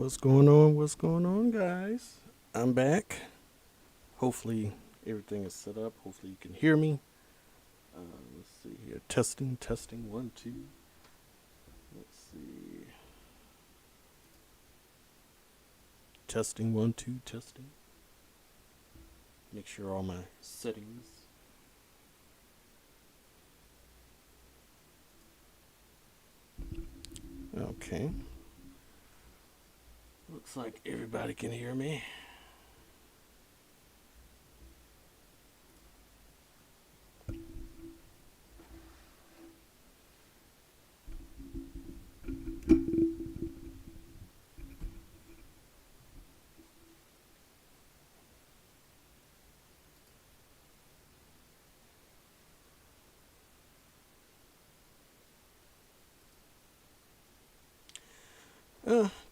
What's going on? What's going on, guys? I'm back. Hopefully, everything is set up. Hopefully, you can hear me. Let's see here. Testing, testing. One, two. Let's see. Testing, one, two, testing. Make sure all my settings. Okay. Looks like everybody can hear me.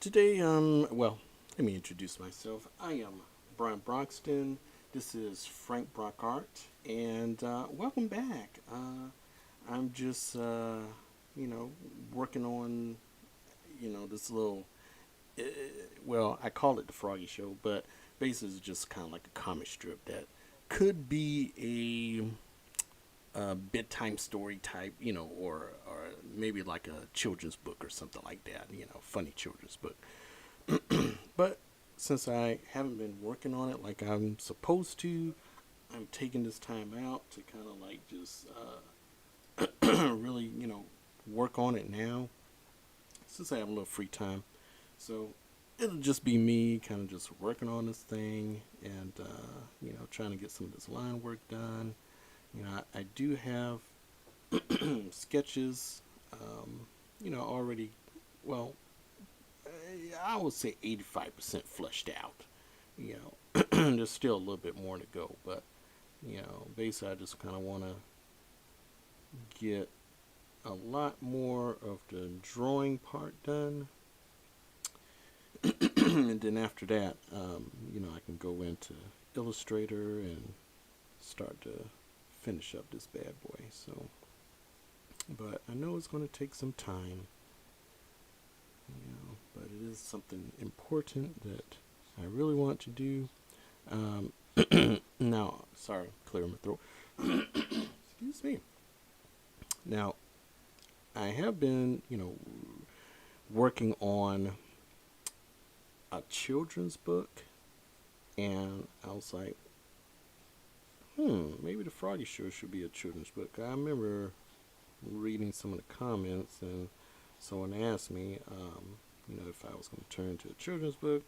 Today, well, let me introduce myself. I am Brian Broxton. This is Frank Brockart, and welcome back. I'm just, working on, this little, uh, well, I call it the Froggy Show, but basically it's just kind of like a comic strip that could be a bedtime story type, or maybe like a children's book or something like that, funny children's book. But since I haven't been working on it like I'm supposed to, I'm taking this time out to kind of like just really, work on it now since I have a little free time. So it'll just be me kind of just working on this thing and, trying to get some of this line work done. I do have sketches, already, well, I would say 85% fleshed out. There's still a little bit more to go, but, basically, I just kind of want to get a lot more of the drawing part done. And then after that, I can go into Illustrator and start to finish up this bad boy. So, but I know it's going to take some time, but it is something important that I really want to do. Um, Now, sorry, clear my throat. Excuse me. Now, I have been, working on a children's book, and I was like, maybe the Froggy Show should be a children's book. I remember reading some of the comments, and someone asked me, if I was going to turn to a children's book.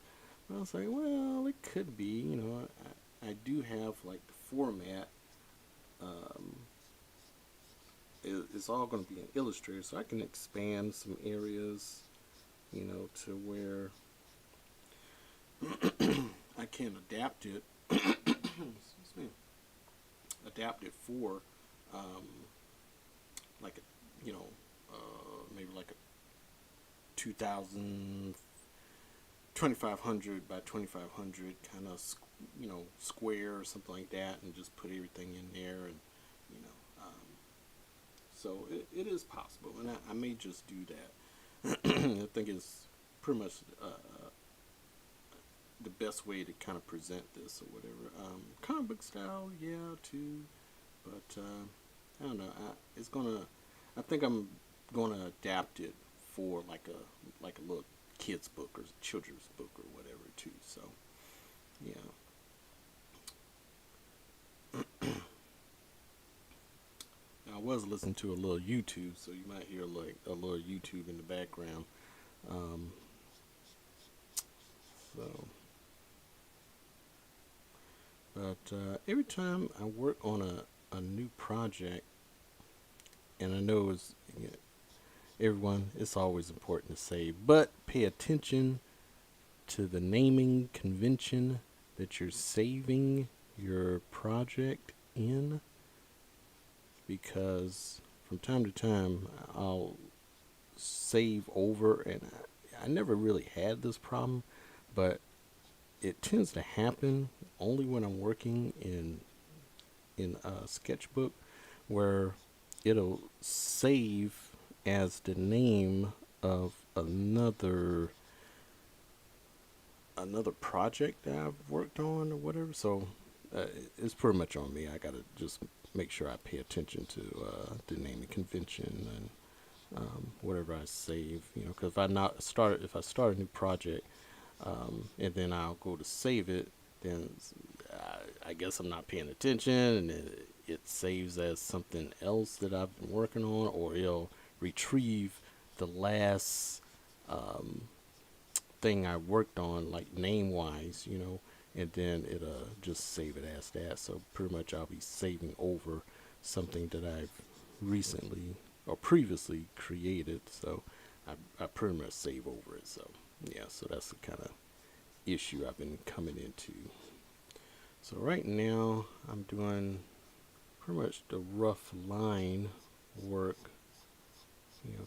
And I was like, well, it could be. I do have like the format. Um, it's all going to be in Illustrator, so I can expand some areas, to where I can adapt it. Excuse me. Adapt it for, um, like a, maybe like a 2000 2500 by 2500 kind of square or something like that, and just put everything in there, and you know so it is possible, and I may just do that. I think it's pretty much the best way to kind of present this or whatever. Comic book style, yeah, too, but I don't know. I think I'm gonna adapt it for like a little kids book or children's book or whatever too. So yeah. I was listening to a little YouTube, so you might hear like a little YouTube in the background. Um, so, but every time I work on a new project, and I know everyone, it's always important to say, but pay attention to the naming convention that you're saving your project in, because from time to time I'll save over, and I never really had this problem, but it tends to happen only when I'm working in a sketchbook, where it'll save as the name of another another project that I've worked on or whatever. So it's pretty much on me. I gotta just make sure I pay attention to the naming convention and whatever I save. Because if I start a new project, and then I'll go to save it, then I guess I'm not paying attention, and it saves as something else that I've been working on, or it'll retrieve the last um, thing I worked on, like name wise, and then it'll just save it as that. So pretty much I'll be saving over something that I've recently or previously created. So I pretty much save over it. So yeah, so that's the kind of issue I've been coming into. So right now I'm doing pretty much the rough line work,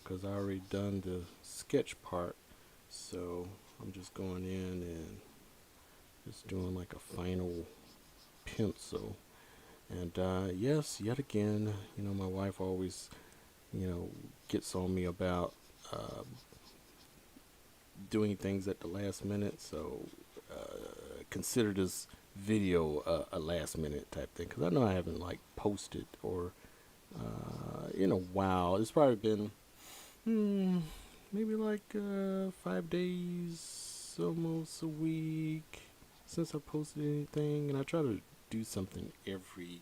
because I already done the sketch part. So I'm just going in and just doing like a final pencil. And yes, yet again, my wife always, gets on me about doing things at the last minute. So consider this video a last minute type thing, because I know I haven't like posted or in a while. It's probably been maybe like 5 days, almost a week since I posted anything, and I try to do something every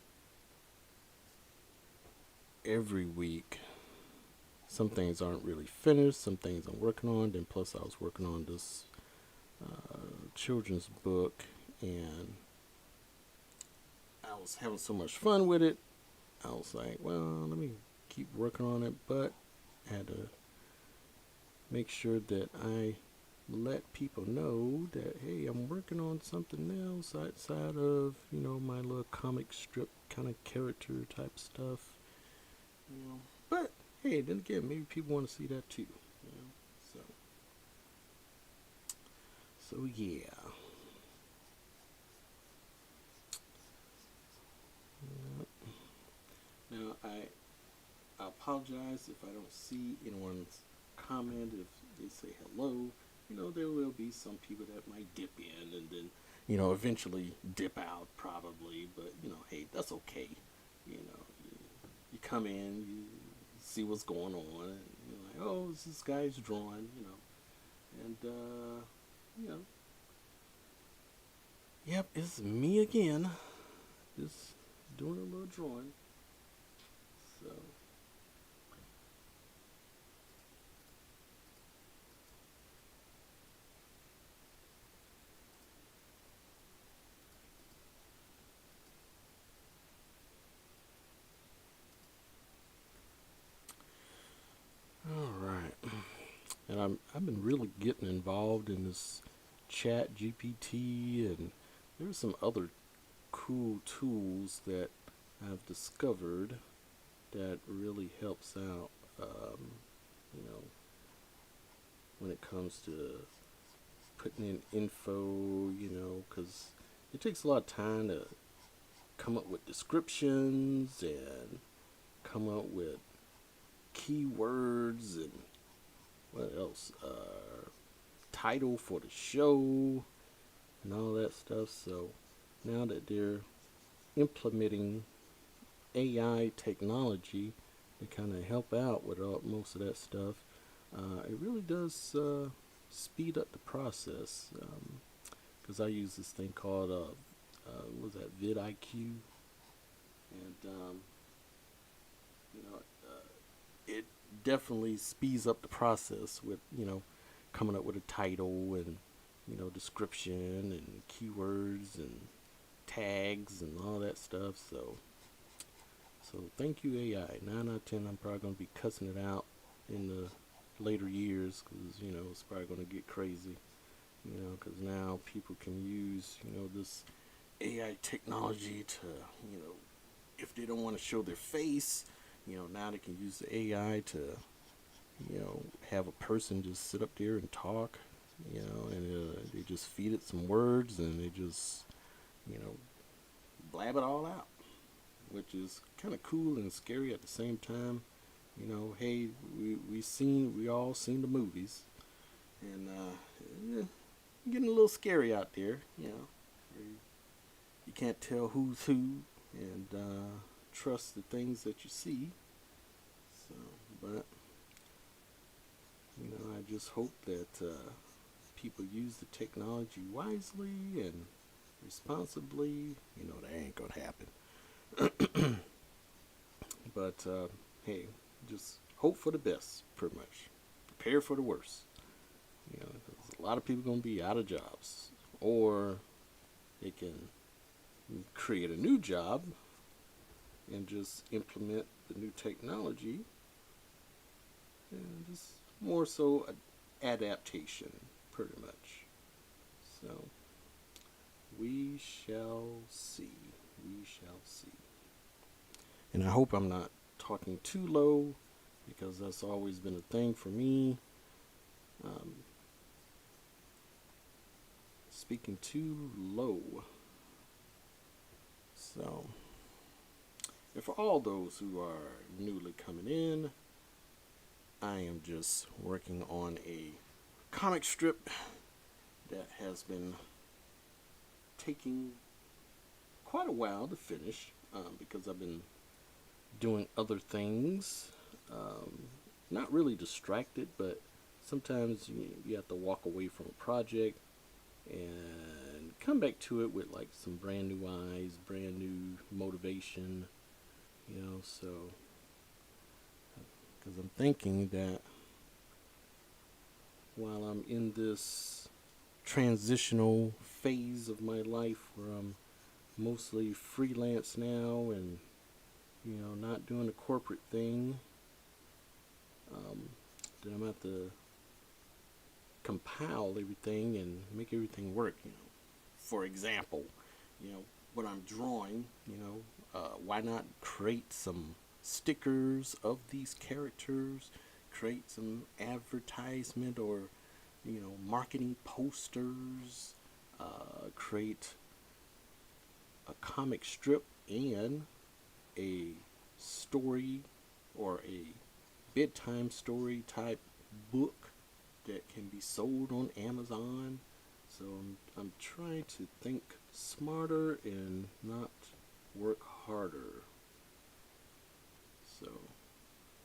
week. Some things aren't really finished, some things I'm working on. Then plus I was working on this children's book, and I was having so much fun with it. I was like, well, let me keep working on it, but I had to make sure that I let people know that, hey, I'm working on something else outside of, my little comic strip kind of character type stuff. But hey, then again, maybe people want to see that too. So yeah. Now I apologize if I don't see anyone's comment. If they say hello, there will be some people that might dip in and then, eventually dip out probably. But, hey, that's okay. You come in, you see what's going on, and you're like, oh, this guy's drawing, and, yep, it's me again, just doing a little drawing. So, all right. And I've been really getting involved in this chat GPT, and there's some other cool tools that I've discovered that really helps out, you know, when it comes to putting in info, because it takes a lot of time to come up with descriptions and come up with keywords and what else, title for the show and all that stuff. So now that they're implementing AI technology to kind of help out with most of that stuff, it really does speed up the process. Because I use this thing called what was that, vidIQ, and it definitely speeds up the process with coming up with a title and description and keywords and tags and all that stuff. So thank you, AI. 9 out of 10, I'm probably gonna be cussing it out in the later years, because it's probably gonna get crazy. Because now people can use this AI technology to if they don't want to show their face, now they can use the AI to have a person just sit up there and talk, and they just feed it some words and they just blab it all out, which is kind of cool and scary at the same time. Hey, we all seen the movies, and getting a little scary out there, you know. You can't tell who's who and trust the things that you see. So, but I just hope that people use the technology wisely and responsibly. That ain't gonna happen. But hey, just hope for the best, pretty much. Prepare for the worst. 'Cause a lot of people gonna be out of jobs, or they can create a new job and just implement the new technology, and just more so adaptation, pretty much. So we shall see. We shall see. And I hope I'm not talking too low, because that's always been a thing for me. Speaking too low. So, and for all those who are newly coming in, I am just working on a comic strip that has been taking quite a while to finish, because I've been doing other things. Not really distracted, but sometimes you have to walk away from a project and come back to it with like some brand new eyes, brand new motivation, so because I'm thinking that while I'm in this transitional phase of my life where I'm mostly freelance now and not doing the corporate thing, then I'm going to have to compile everything and make everything work. For example, what I'm drawing, why not create some stickers of these characters, create some advertisement or marketing posters, create a comic strip and a story or a bedtime story type book that can be sold on Amazon. So I'm trying to think smarter and not work harder. So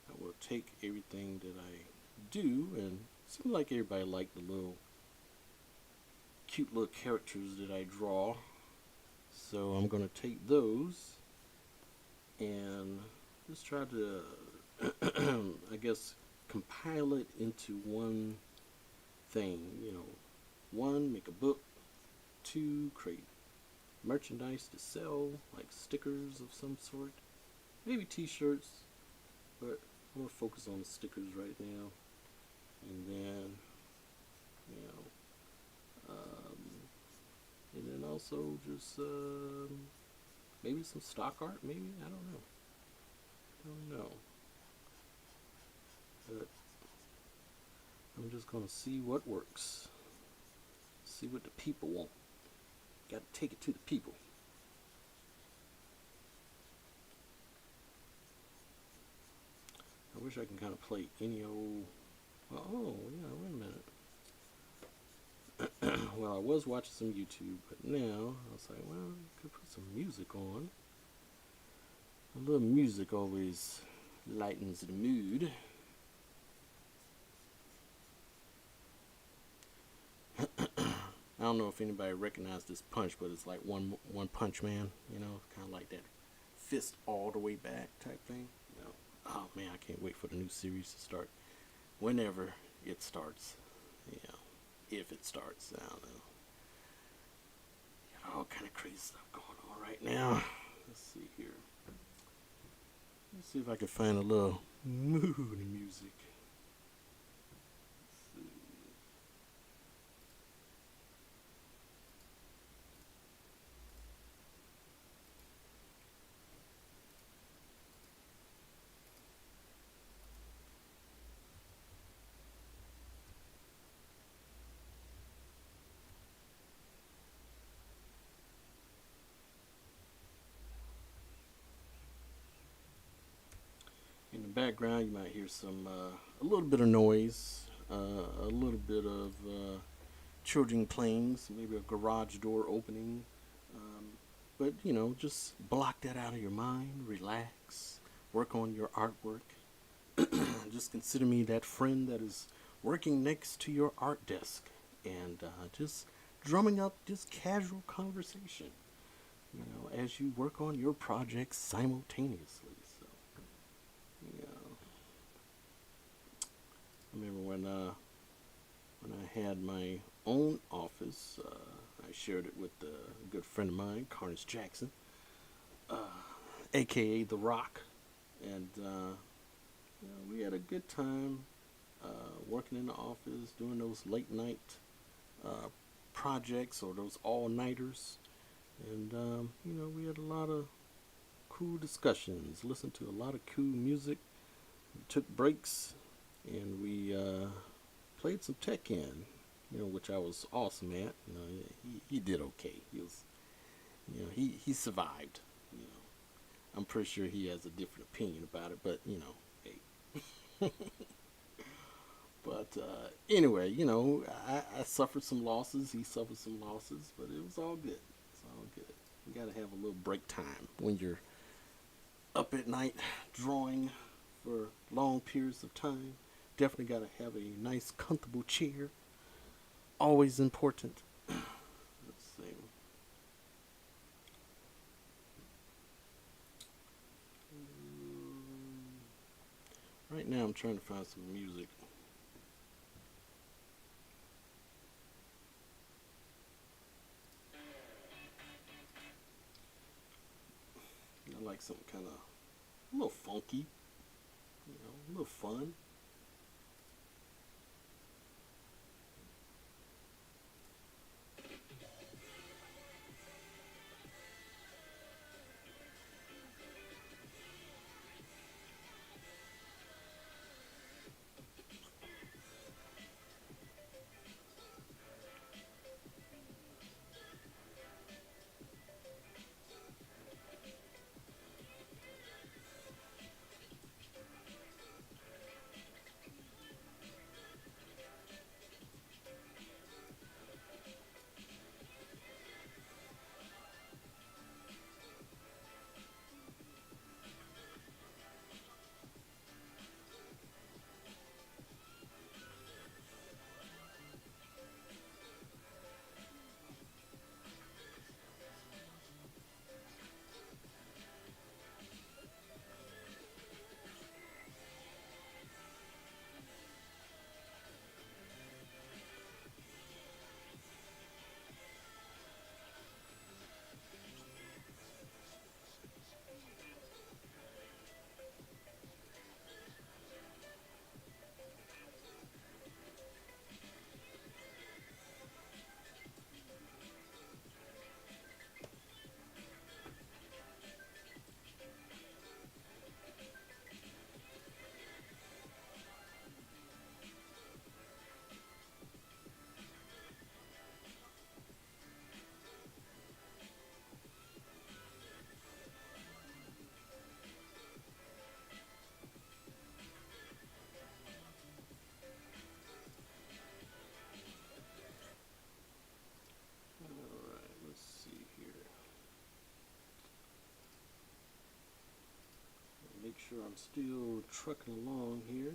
I will take everything that I do, and it seems like everybody liked the cute little characters that I draw. So I'm going to take those and just try to, I guess, compile it into one thing. One, make a book. Two, create merchandise to sell, like stickers of some sort. Maybe t-shirts, but I'm going to focus on the stickers right now. And then, and then also just maybe some stock art, maybe, I don't know. But I'm just gonna see what works. See what the people want. Gotta take it to the people. I wish I can kind of play any old. Oh, yeah, wait a minute. Well, I was watching some YouTube, but now I was like, well, I could put some music on. A little music always lightens the mood. I don't know if anybody recognized this punch, but it's like one punch man, kind of like that fist all the way back type thing. Oh man, I can't wait for the new series to start. Whenever it starts, if it starts, I don't know. Got all kind of crazy stuff going on right now. Let's see here. Let's see if I can find a little mood music. In the background, you might hear some a little bit of noise, a little bit of children playing, so maybe a garage door opening. Um, but just block that out of your mind, relax, work on your artwork. Just consider me that friend that is working next to your art desk and just drumming up just casual conversation, as you work on your projects simultaneously. So, you know, I remember when I had my own office, I shared it with a good friend of mine, Carnes Jackson, uh, aka The Rock, and we had a good time working in the office, doing those late night uh, projects or those all nighters, and we had a lot of cool discussions, listened to a lot of cool music, took breaks, and we played some Tekken, which I was awesome at. He did okay. He was, he survived. You know, I'm pretty sure he has a different opinion about it, but hey. But anyway, I suffered some losses. He suffered some losses, but it was all good. It's all good. You got to have a little break time when you're up at night drawing for long periods of time. Definitely got to have a nice, comfortable chair. Always important. Let's see. Right now, I'm trying to find some music. I like something kind of a little funky, a little fun. All right, let's see here. Make sure I'm still trucking along here.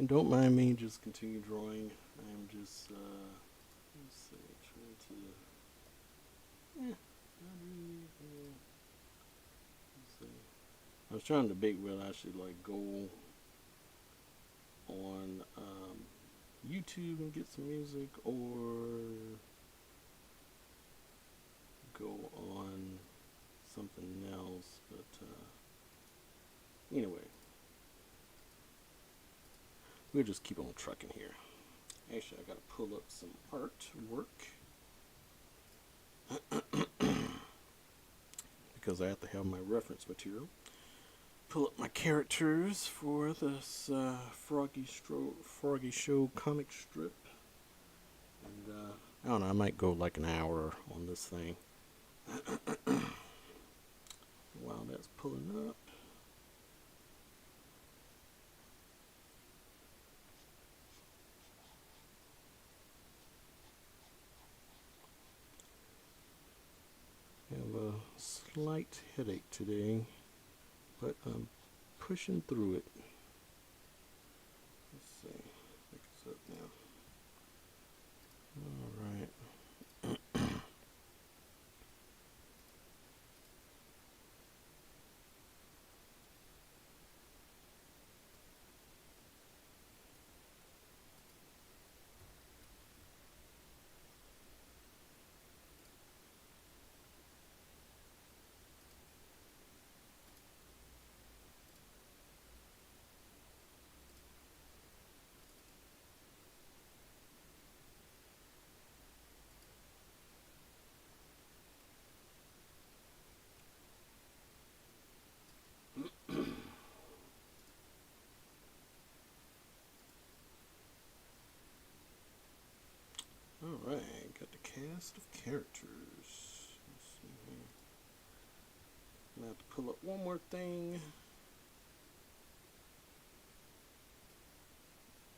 And don't mind me, just continue drawing. I'm just, let's see, trying to, let's see. I was trying to debate whether I should like go on YouTube and get some music or go on something else, but anyway, we'll just keep on trucking here. Actually, I gotta pull up some artwork because I have to have my reference material. Pull up my characters for this Froggy Show comic strip, and I don't know, I might go like an hour on this thing. While that's pulling up, I have a slight headache today, but I'm pushing through it. Let's see, pick this up now. All right. Alright, got the cast of characters. Let's see here. I'm gonna have to pull up one more thing.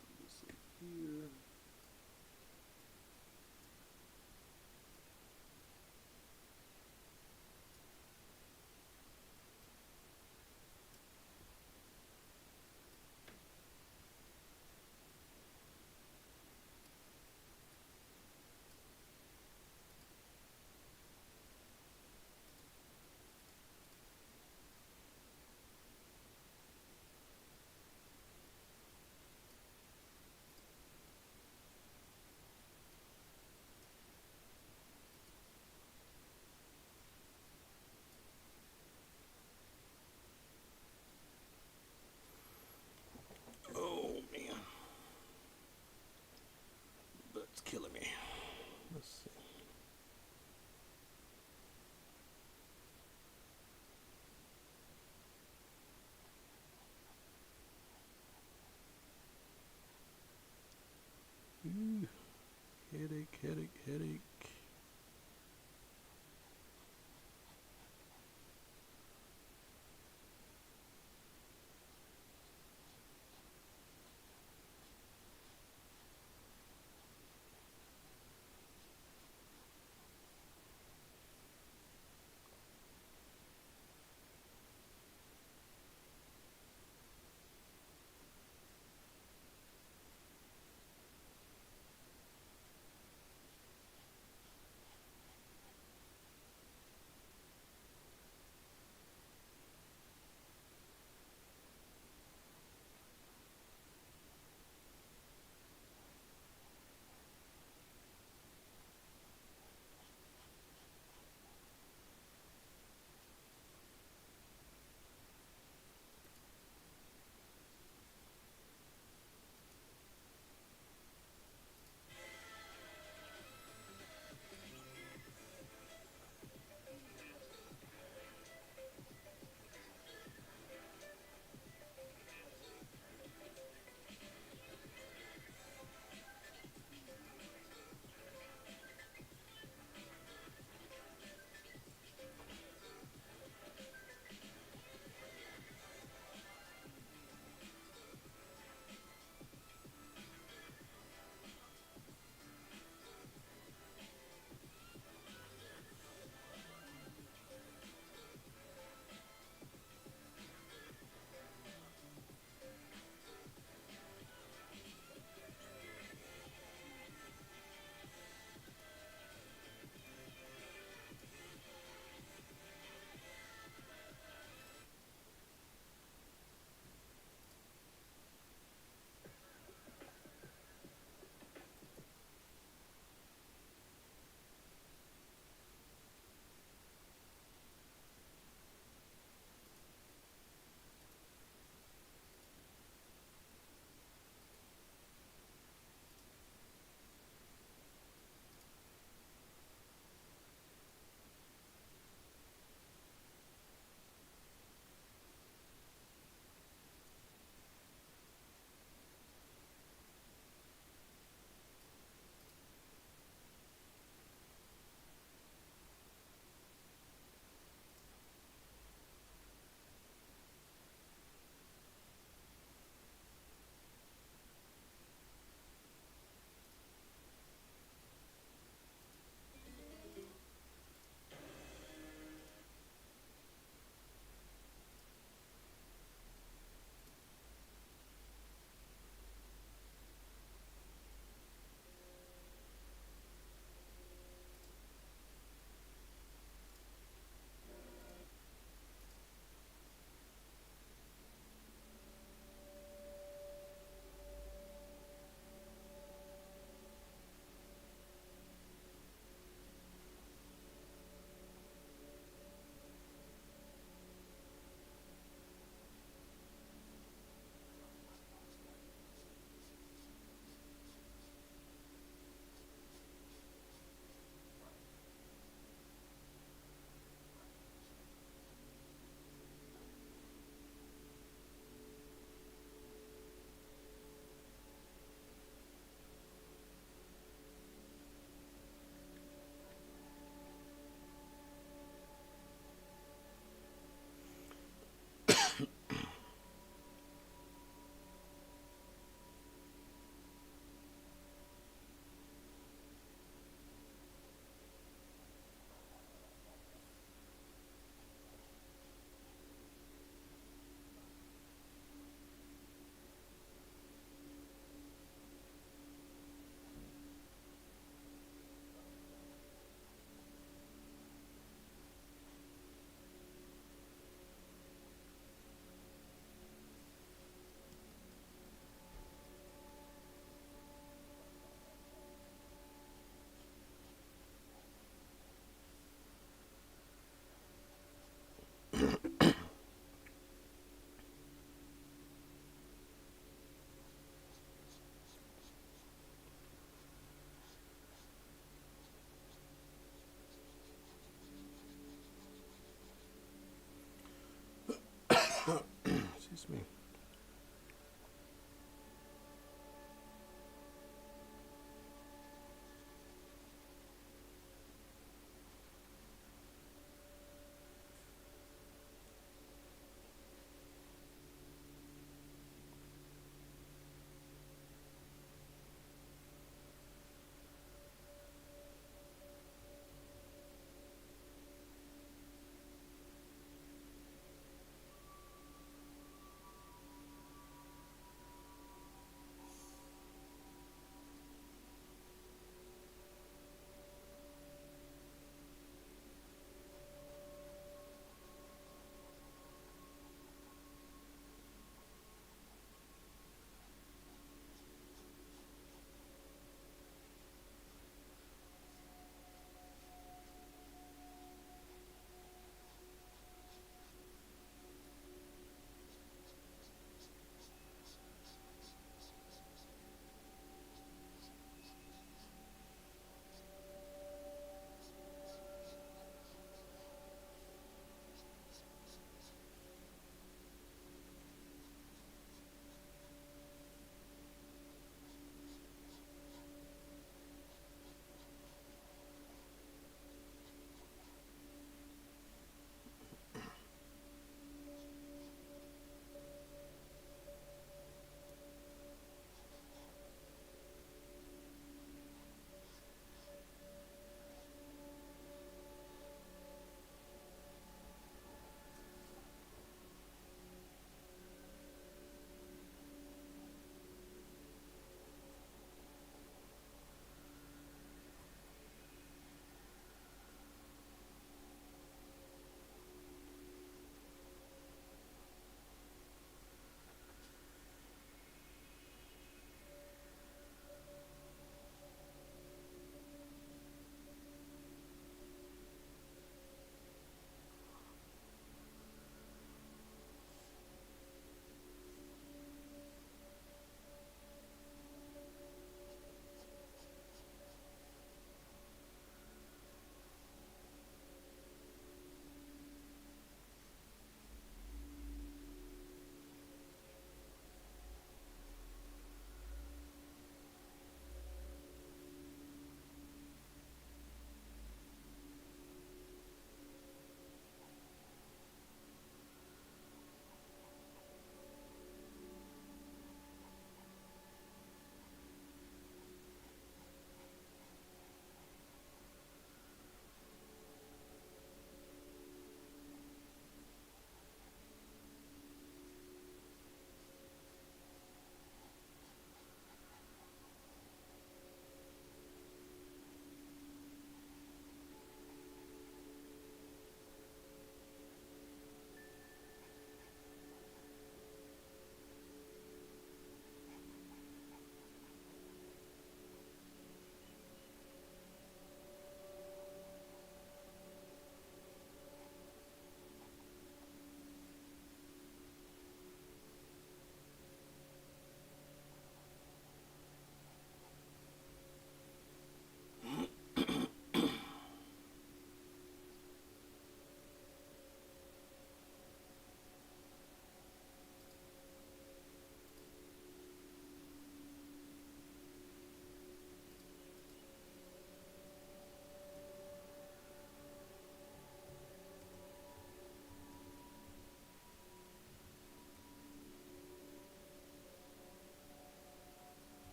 Put this up here. Oh man, butt's killing me. Let's see. Ooh, headache, headache, headache.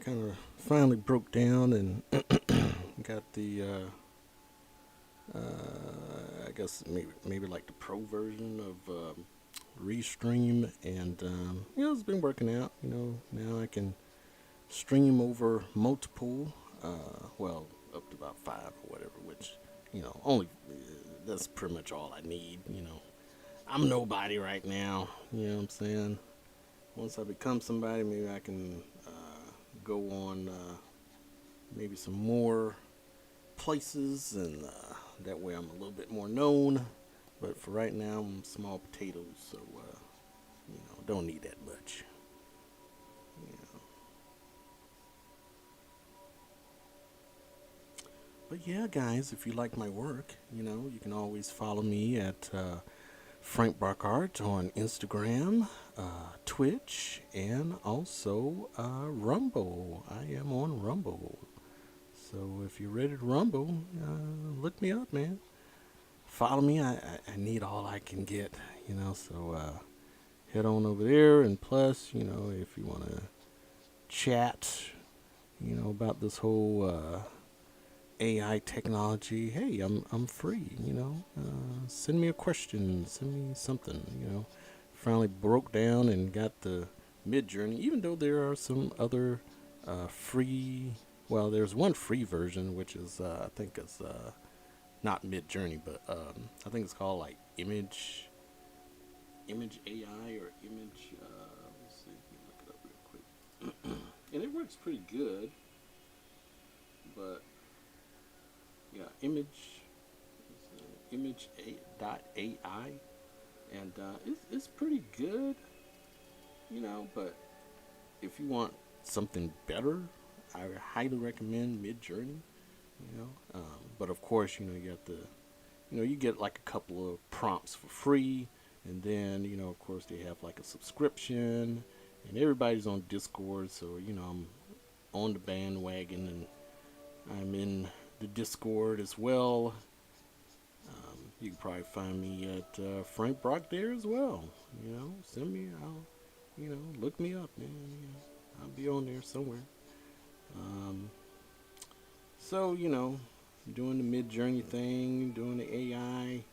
kind of finally broke down and got the I guess maybe like the pro version of Restream, and it's been working out. Now I can stream over multiple, well, up to about five or whatever, which only that's pretty much all I need. I'm nobody right now. You know what I'm saying? Once I become somebody, maybe I can go on maybe some more places, and that way I'm a little bit more known. But for right now, I'm small potatoes, so don't need that much. You know. But yeah, guys, if you like my work, you can always follow me at Frank Barkart on Instagram, Twitch, and also Rumble. I am on Rumble. So if you're ready to rumble, look me up, man. Follow me. I need all I can get, So head on over there. And plus, if you want to chat, about this whole AI technology, hey, I'm free. Send me a question. Send me something. Finally broke down and got the Mid Journey. Even though there are some other free. Well, there's one free version, which is I think it's not Mid Journey, but I think it's called like Image AI or Image. Let's see, let me look it up real quick. And it works pretty good, but yeah, Image dot AI, and it's pretty good, But if you want something better, I highly recommend Mid Journey. But of course, you have to, you get like a couple of prompts for free, and then of course they have like a subscription, and everybody's on Discord, so I'm on the bandwagon, and I'm in the Discord as well. You can probably find me at Frank Brock there as well. Send me, look me up, man. I'll be on there somewhere. So, doing the Mid Journey thing, doing the AI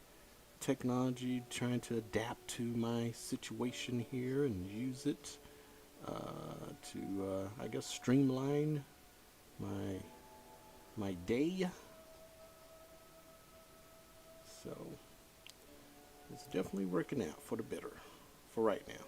technology, trying to adapt to my situation here and use it to, I guess, streamline my day. So it's definitely working out for the better for right now.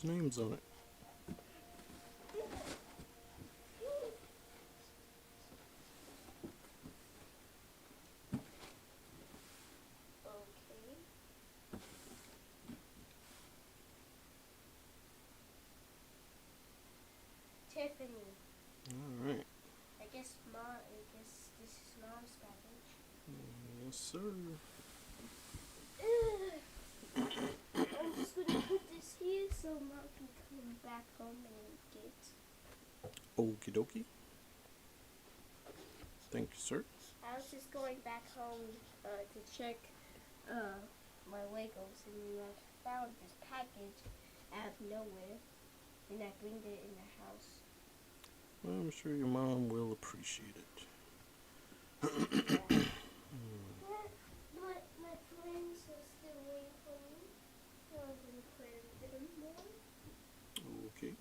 whose name's on it? Okay. Tiffany. All right. I guess this is mom's package. Yes, sir. I'm just gonna put this here so mom can come back home and get. Okie dokie. Thank you, sir. I was just going back home to check my Legos, and I found this package out of nowhere, and I bring it in the house. Well, I'm sure your mom will appreciate it. Yeah. But my friends are still waiting for me, so I'm gonna play with them more. Okay.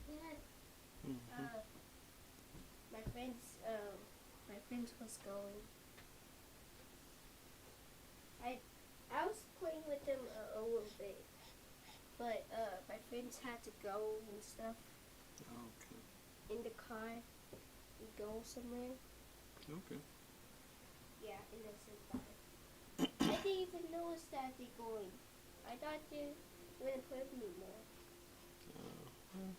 Dad, Mm-hmm. my friends was going. I was playing with them a little bit, but my friends had to go and stuff Okay. in the car and go somewhere. Okay. Yeah, and I said bye. I didn't even notice that they're going. I thought they were gonna play with me more. Well,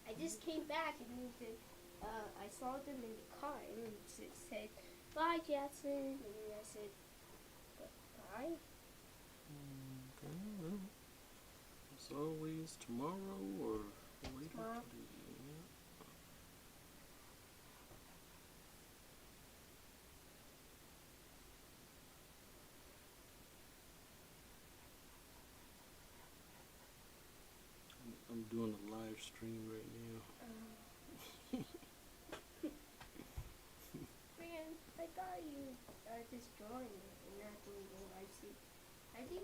I just came back and then I saw them in the car and it said, "Bye, Jackson." And then I said, "Bye." okay. Well, it's always tomorrow or later Tomorrow. today. Yeah. I'm doing a live stream right now. Man, I thought you just joined and not doing the live stream. I think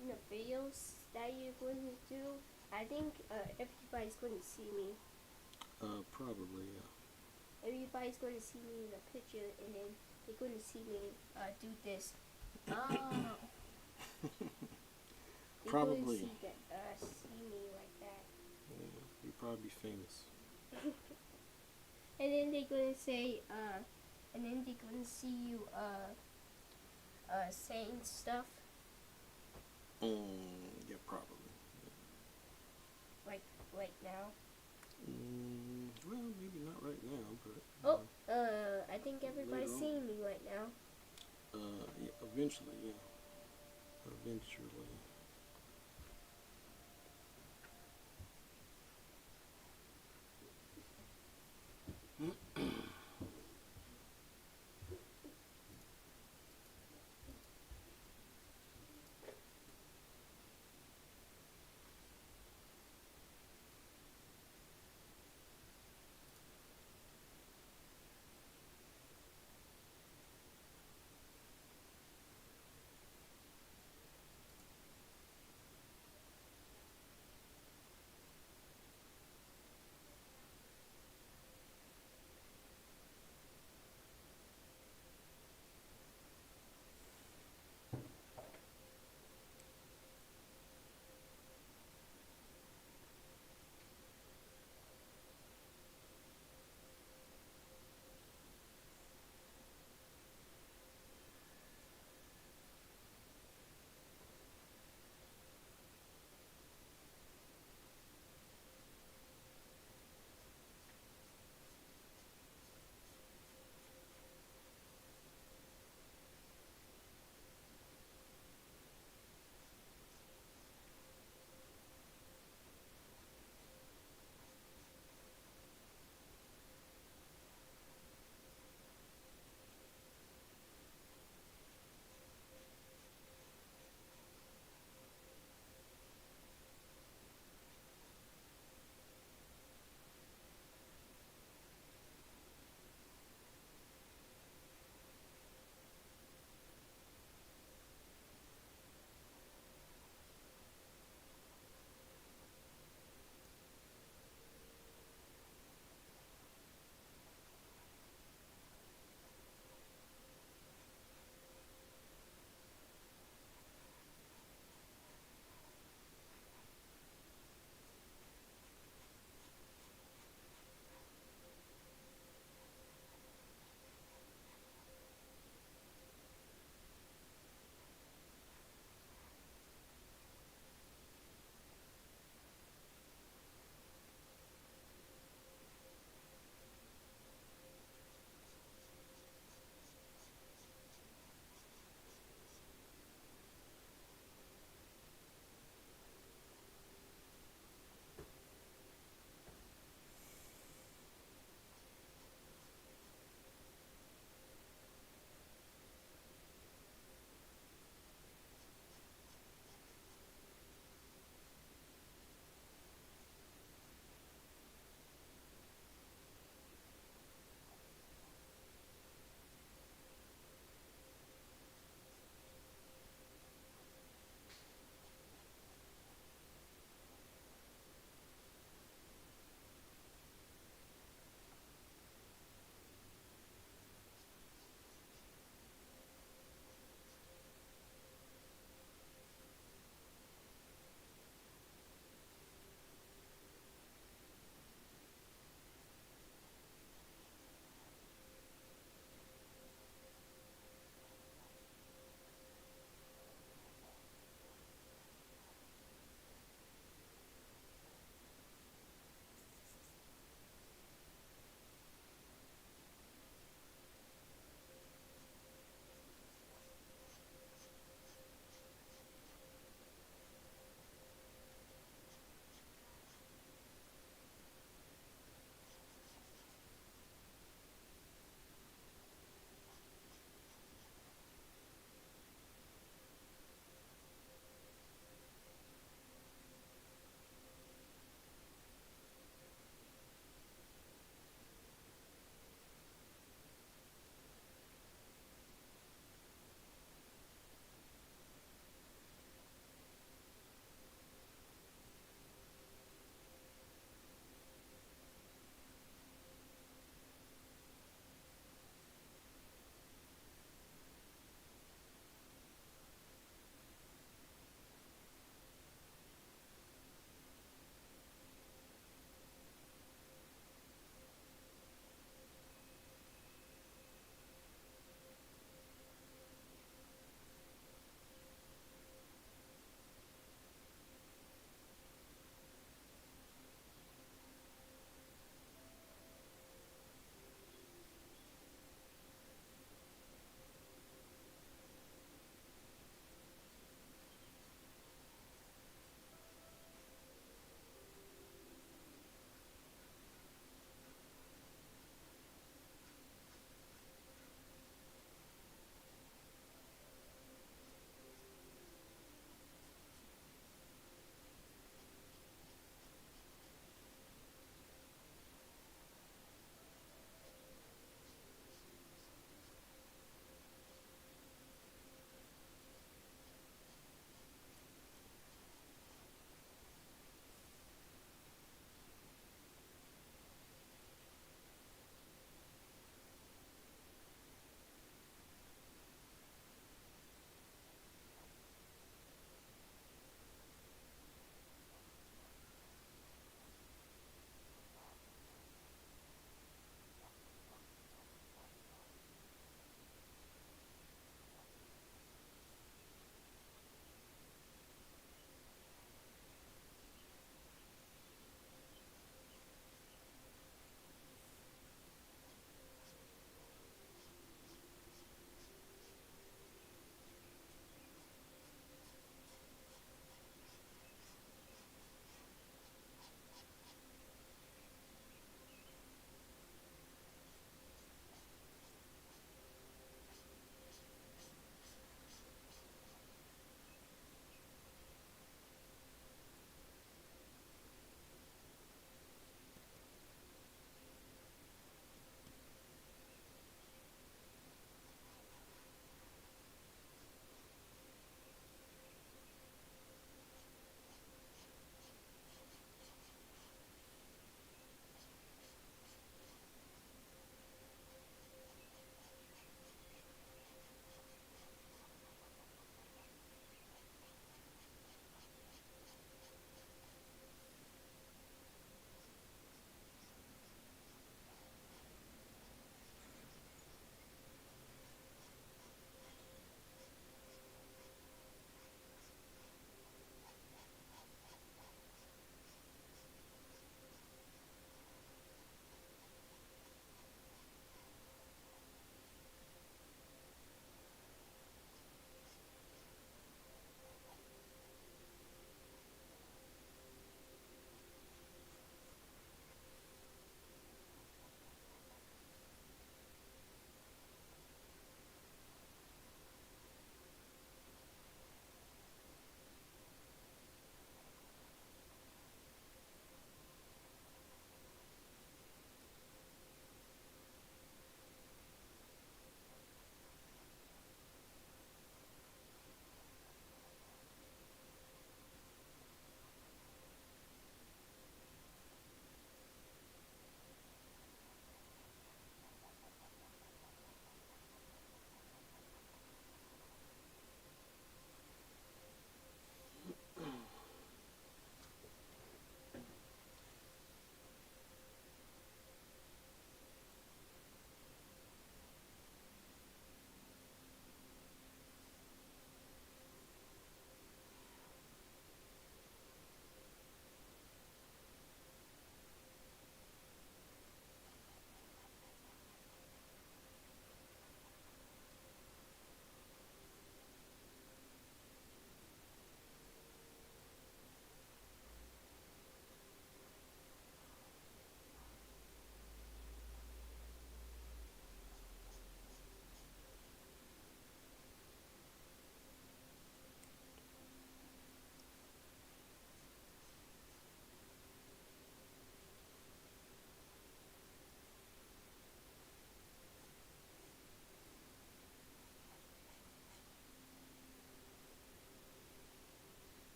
in the videos that you're going to do, I think everybody's going to see me. Probably, yeah. Everybody's going to see me in the picture, and then they're going to see me do this. Oh. They're Probably. going to see me like that. Yeah, you're probably famous. And then they're going to say, and then they're going to see you saying stuff Yeah, probably. like right now. Well, maybe not right now, but. Oh, I think everybody's later on. seeing me right now. Yeah, eventually, yeah. Eventually.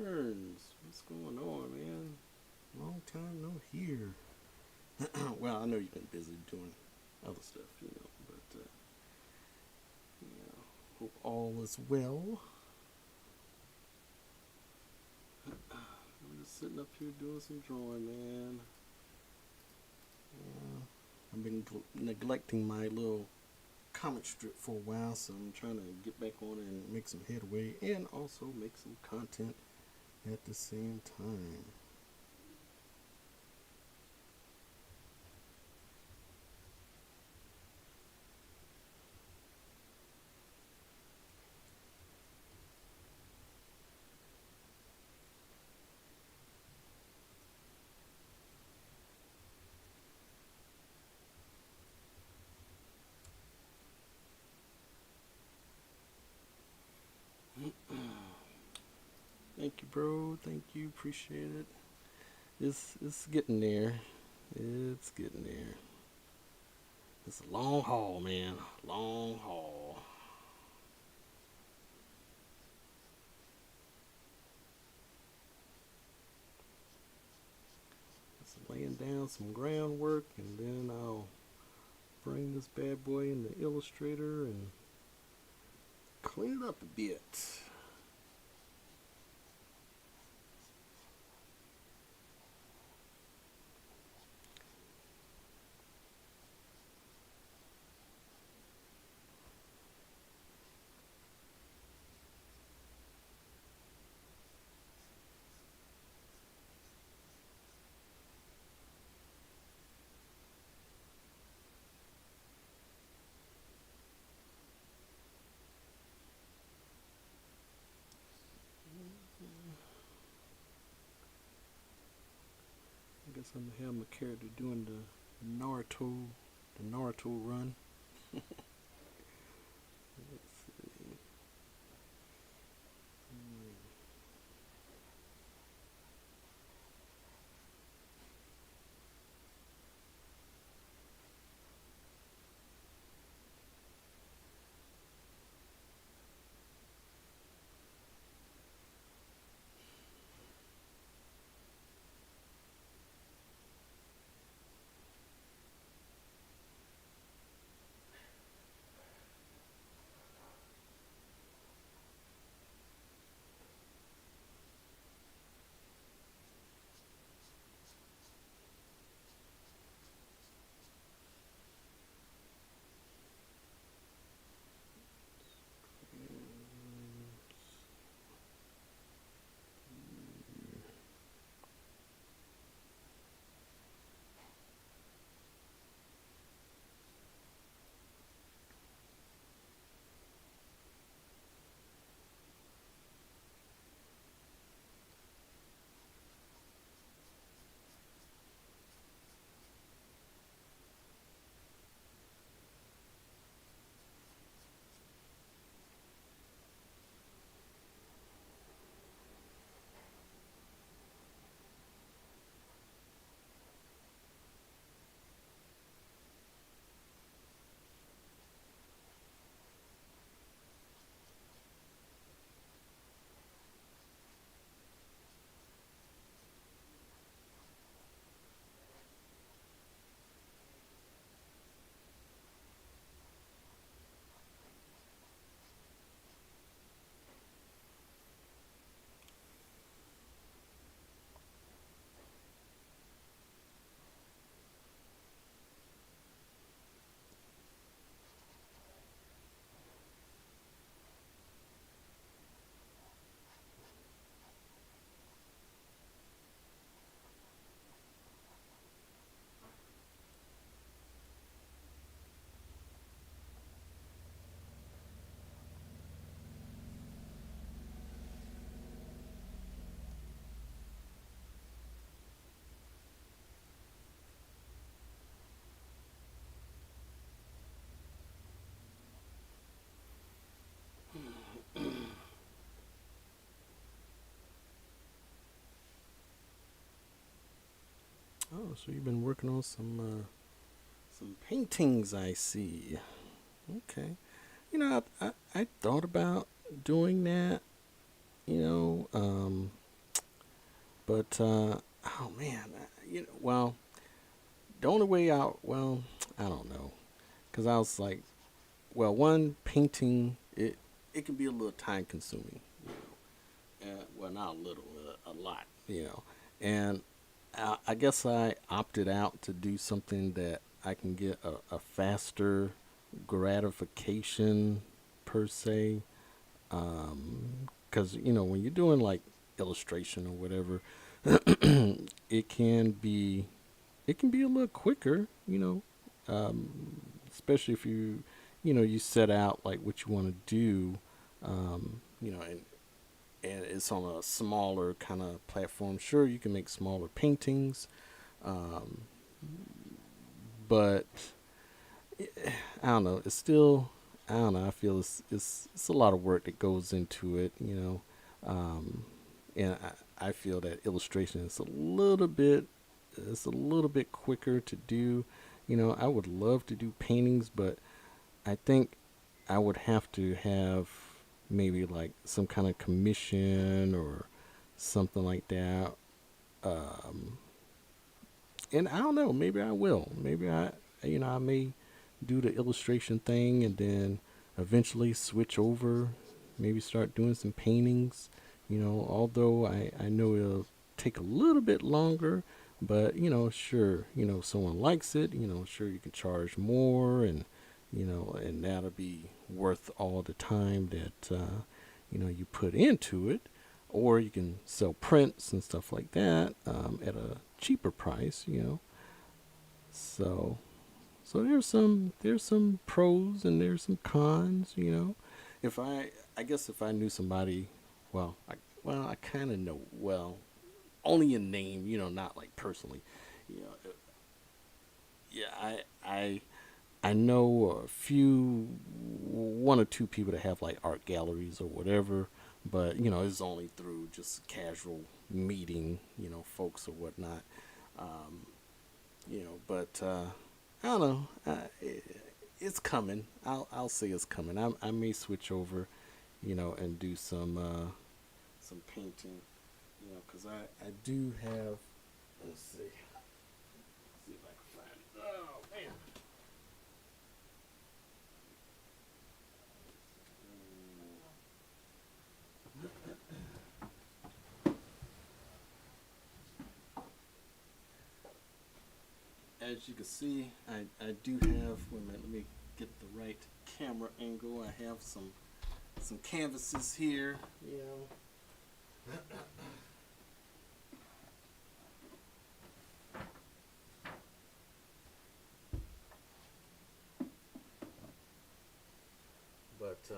Burns, what's going on, man? Long time no hear. Well, I know you've been busy doing other stuff, but hope all is well. I'm just sitting up here doing some drawing, man. Yeah, I've been neglecting my little comic strip for a while, so I'm trying to get back on it and make some headway and also make some content at the same time. Thank you, bro. Thank you. Appreciate it. It's getting there. It's getting there. It's a long haul, man. Long haul. Just laying down some groundwork, and then I'll bring this bad boy into Illustrator and clean it up a bit. I guess I'm gonna have my character doing the Naruto run. Let's see. Oh, so you've been working on some paintings, I see. Okay. I thought about doing that. You know, um, But oh man, well, the only way out, well, I don't know, because I was like, well, one painting it can be a little time consuming, well, not a little, a lot, and I guess I opted out to do something that I can get a faster gratification per se, because when you're doing like illustration or whatever, it can be it can be a little quicker, especially if you set out like what you want to do, and it's on a smaller kind of platform. Sure, you can make smaller paintings, um, but I don't know. It's still, I don't know. I feel it's a lot of work that goes into it, and I feel that illustration is a little bit quicker to do. I would love to do paintings, but I think I would have to have maybe like some kind of commission or something like that. Um, and I don't know. Maybe I will. I may do the illustration thing and then eventually switch over. Maybe start doing some paintings. Although I know it'll take a little bit longer, but sure, if someone likes it, sure you can charge more, and that'll be worth all the time that you put into it, or you can sell prints and stuff like that at a cheaper price. So there's some pros and there's some cons. If I guess if I knew somebody, well I kind of know, well, only in name, not like personally. You know, yeah, I know a few, one or two people that have like art galleries or whatever, but it's only through just casual meeting, folks or whatnot. Um, but I don't know. It's coming. I'll say it's coming. I may switch over, and do some painting, because I do have. Let's see if I can find it. Oh man. As you can see, I do have. Wait a minute. Let me get the right camera angle. I have some canvases here. But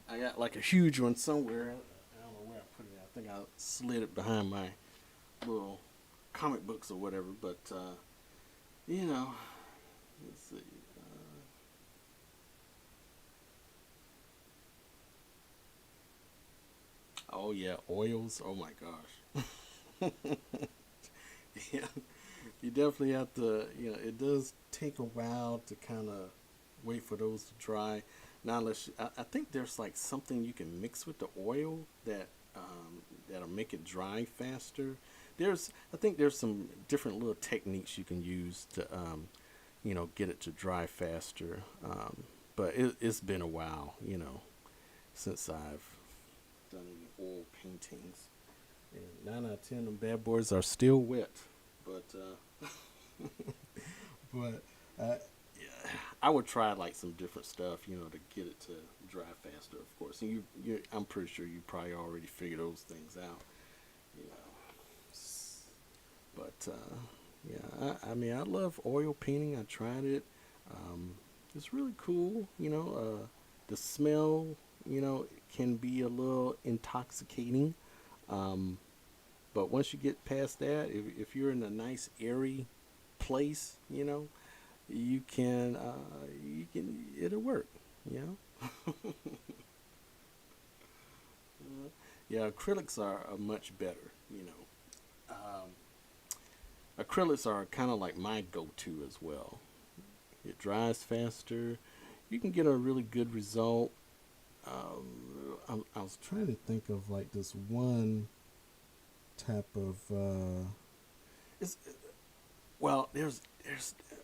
I got like a huge one somewhere. I don't know where I put it. I think I slid it behind my little comic books or whatever. But you know, let's see. Oh yeah, oils. Oh my gosh. Yeah, you definitely have to. It does take a while to kind of wait for those to dry. Now, unless I think there's like something you can mix with the oil that'll make it dry faster. I think there's some different little techniques you can use to get it to dry faster. But it's been a while, since I've done any oil paintings. And 9 out of 10, them bad boys are still wet. But but yeah, I would try like some different stuff, to get it to dry faster, of course. And I'm pretty sure you probably already figured those things out, you know. But yeah, I mean, I love oil painting. I tried it. It's really cool. The smell, can be a little intoxicating. Um, but once you get past that, if you're in a nice airy place, it'll work. You know. Yeah, acrylics are much better. Acrylics are kind of like my go-to as well. It dries faster. You can get a really good result. I was trying to think of like this one type of It's well, there's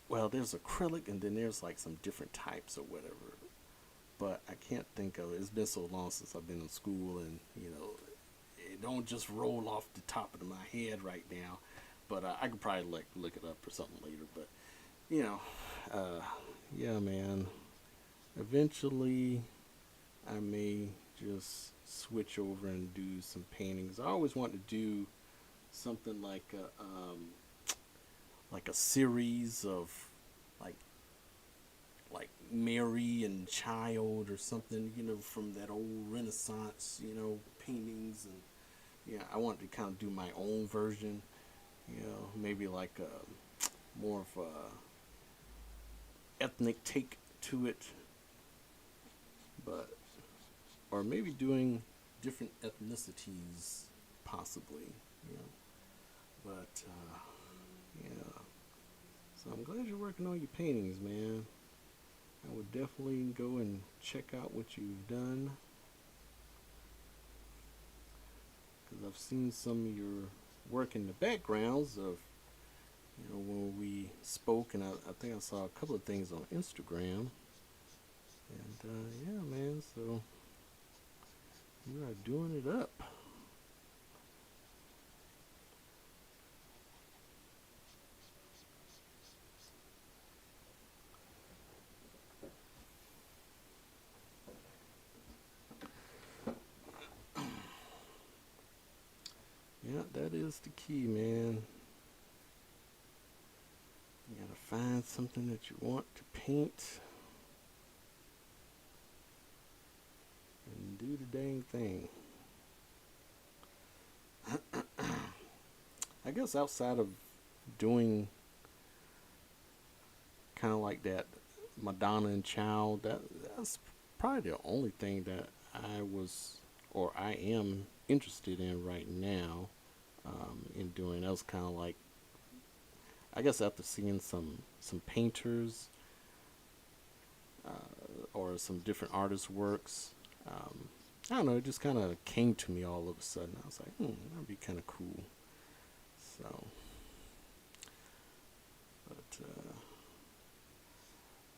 acrylic, and then there's like some different types or whatever. But I can't think of it. It's been so long since I've been in school, and it don't just roll off the top of my head right now. But I could probably like look it up or something later. But you know, uh, yeah, man. Eventually, I may just switch over and do some paintings. I always want to do something like a series of like like Mary and Child or something, from that old Renaissance, paintings. And yeah, I want to kind of do my own version, maybe like more of a ethnic take to it, but or maybe doing different ethnicities, possibly, you know. But yeah, so I'm glad you're working on your paintings, man. I would definitely go and check out what you've done because I've seen some of your work in the backgrounds of when we spoke, and I think I saw a couple of things on Instagram. And yeah, man, so you are doing it up. Yeah, that is the key, man. You gotta find something that you want to paint and do the dang thing. I guess outside of doing kind of like that Madonna and Child, that's probably the only thing that I was or I am interested in right now, in doing. That was kind of like, I guess, after seeing some painters or some different artists' works. I don't know. It just kind of came to me all of a sudden. I was like, that'd be kind of cool. So, but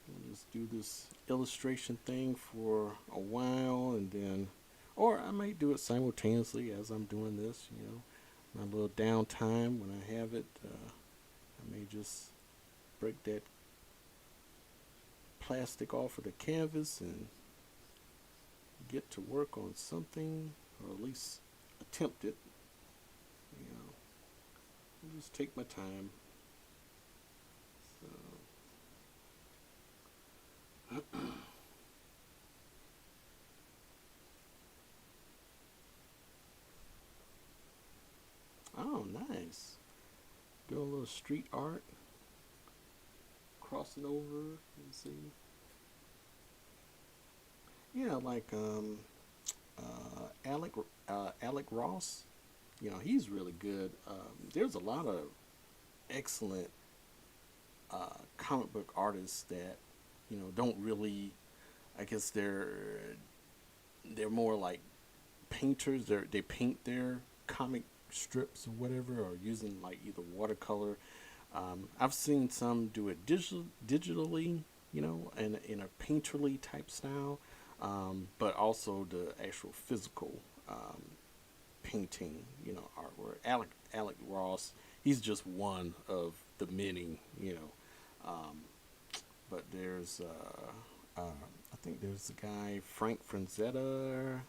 we'll just do this illustration thing for a while, and then, or I might do it simultaneously as I'm doing this. My little downtime when I have it. I may just break that plastic off of the canvas and get to work on something, or at least attempt it. You know, just take my time. So, oh, nice. Doing a little street art, crossing over. Let's see. Yeah, like Alec Ross. He's really good. There's a lot of excellent comic book artists that don't really. I guess they're more like painters. They paint their comic strips or whatever, or using like either watercolor. I've seen some do it digitally, in a painterly type style, but also the actual physical painting, artwork. Alec Ross, he's just one of the many, Um, but there's, I think there's a guy Frank Franzetta,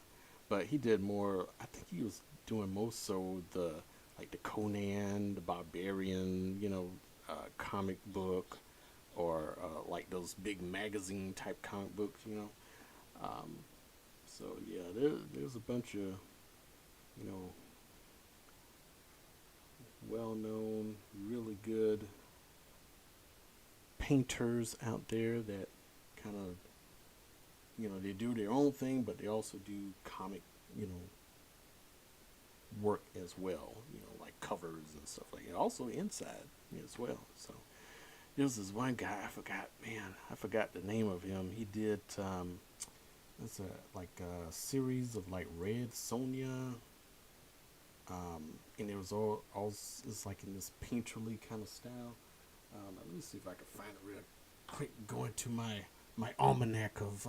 but he did more. I think he was doing most so the like the Conan the Barbarian, comic book, or like those big magazine type comic books, Um, so yeah, there's a bunch of you know well known, really good painters out there that kind of they do their own thing, but they also do comic work as well, like covers and stuff like that. Also inside as well. So there's this one guy, I forgot the name of him. He did it's a like a series of like Red Sonja and it was all it's like in this painterly kind of style. Let me see if I can find it real quick. Going to my almanac of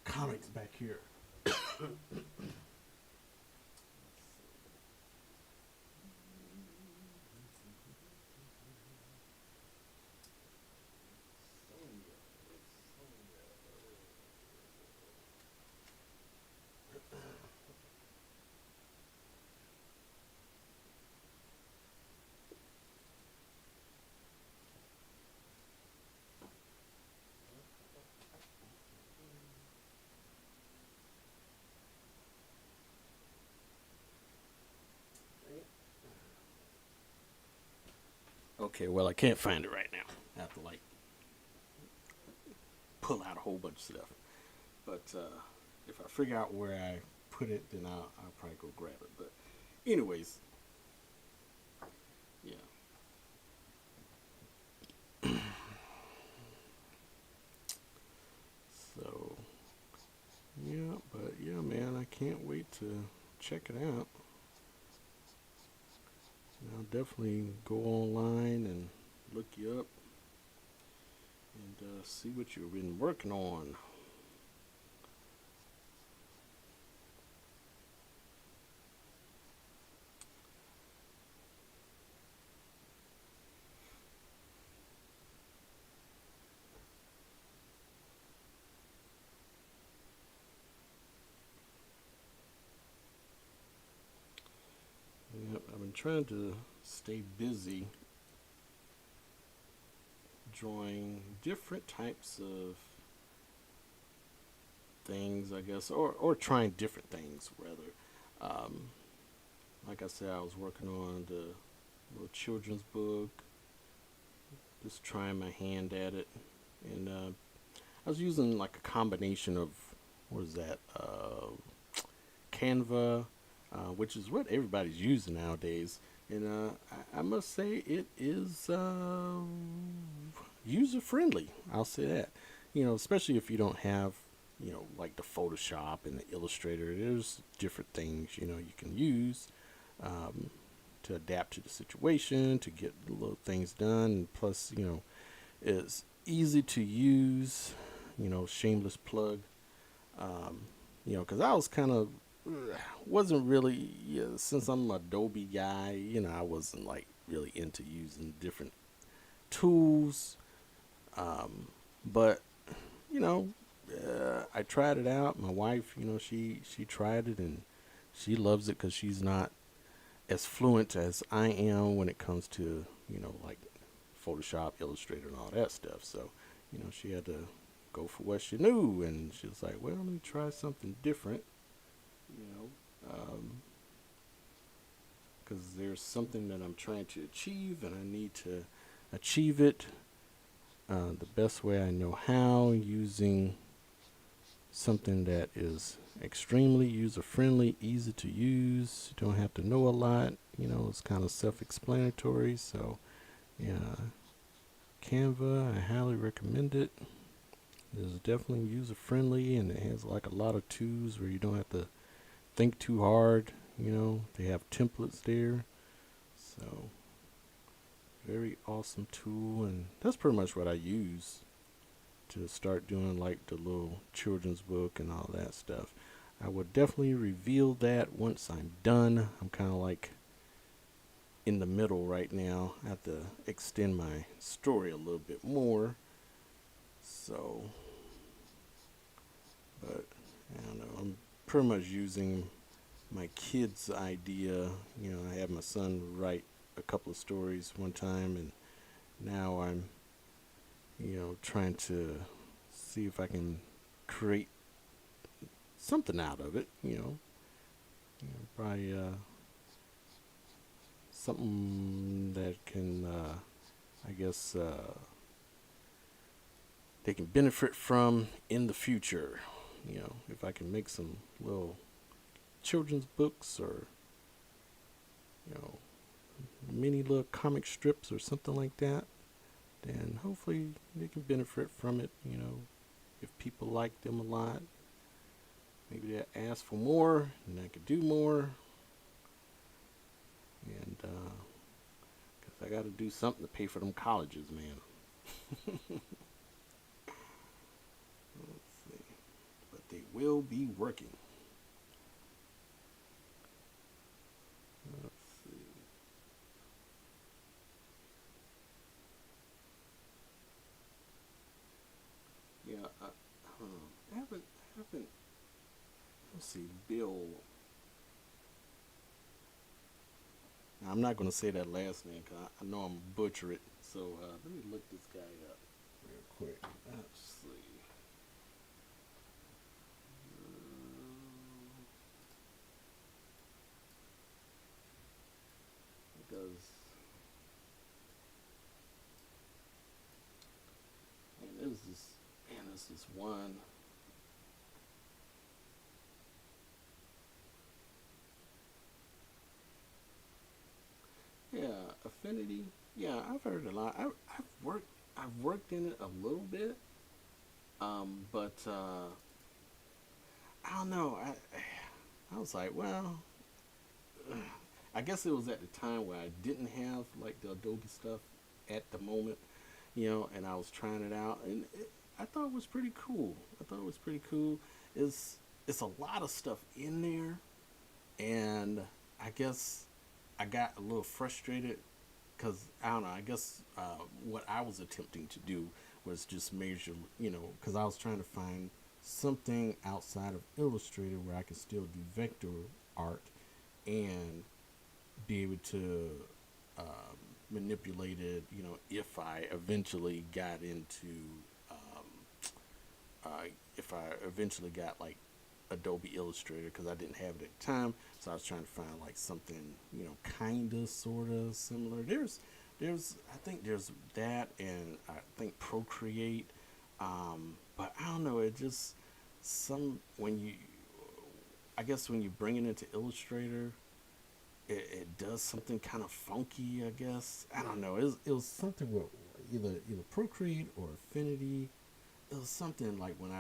comics back here. Okay, well I can't find it right now. I have to like pull out a whole bunch of stuff. But if I figure out where I put it, then I'll probably go grab it. But anyways, yeah. So yeah, but yeah, man, I can't wait to check it out. I'll definitely go online and look you up and see what you've been working on. Yep, I've been trying to stay busy drawing different types of things, I guess, or trying different things rather. Um, like I said, I was working on the little children's book, just trying my hand at it, and I was using like a combination of what is that, Canva, which is what everybody's using nowadays. And I must say it is user friendly. I'll say that. Especially if you don't have, like the Photoshop and the Illustrator. There's different things you can use um, to adapt to the situation to get little things done. And plus, it's easy to use. Shameless plug. Because I was kind of wasn't really since I'm an Adobe guy. I wasn't like really into using different tools. But you know, I tried it out. My wife, she tried it and she loves it because she's not as fluent as I am when it comes to like Photoshop, Illustrator, and all that stuff. So she had to go for what she knew, and she was like, "Well, let me try something different." You know, because there's something that I'm trying to achieve, and I need to achieve it the best way I know how, using something that is extremely user friendly, easy to use. You don't have to know a lot. It's kind of self explanatory. So, yeah, Canva, I highly recommend it. It's definitely user friendly, and it has like a lot of tools where you don't have to think too hard. They have templates there. So, very awesome tool, and that's pretty much what I use to start doing like the little children's book and all that stuff. I will definitely reveal that once I'm done. I'm kind of like in the middle right now. I have to extend my story a little bit more. So, but I don't know. I'm pretty much using my kid's idea. I had my son write a couple of stories one time, and now I'm, trying to see if I can create something out of it. Probably something that can, I guess, they can benefit from in the future. If I can make some little children's books or, you know, mini little comic strips or something like that, then hopefully they can benefit from it. If people like them a lot, maybe they'll ask for more and I could do more. And cause I got to do something to pay for them colleges, man. Let's see, but they will be working. Let's see. Yeah, I haven't. Let's see, Bill. Now, I'm not gonna say that last name because I know I'm butcher it. So let me look this guy up real quick. Let's see. Because man, there's this one. Yeah, Affinity. Yeah, I've heard a lot. I've worked in it a little bit. But I don't know. I was like, well, I guess it was at the time where I didn't have like the Adobe stuff at the moment, and I was trying it out, and I thought it was pretty cool. I thought it was pretty cool. It's a lot of stuff in there, and I guess I got a little frustrated because I don't know. I guess what I was attempting to do was just measure, because I was trying to find something outside of Illustrator where I could still do vector art and be able to manipulate it. If I eventually got into, um, if I eventually got like Adobe Illustrator because I didn't have it at the time. So I was trying to find like something, kind of, sort of similar. I think there's that, and I think Procreate. But I don't know. It just some when you, I guess when you bring it into Illustrator, it does something kind of funky. I guess I don't know. It was something with either Procreate or Affinity. It was something like when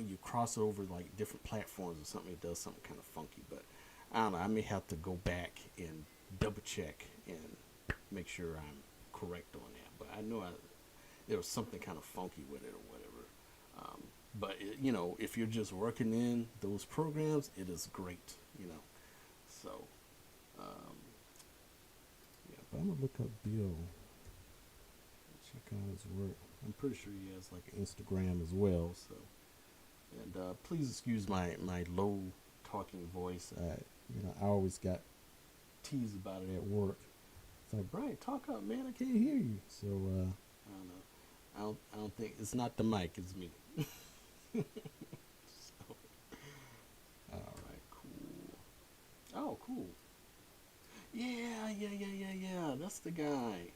you cross over like different platforms or something, it does something kind of funky. But I don't know. I may have to go back and double check and make sure I'm correct on that. But I know there was something kind of funky with it or whatever. But if you're just working in those programs, it is great. So um, yeah. But I'm gonna look up Bill. Check out his work. I'm pretty sure he has like an Instagram as well. So. And please excuse my low talking voice. I always got teased about it at work. It's like, Brian, talk up, man. I can't hear you. So I don't know. I don't think it's not the mic. It's me. So, all right, cool. Oh, cool. Yeah, yeah, yeah, yeah, yeah. That's the guy.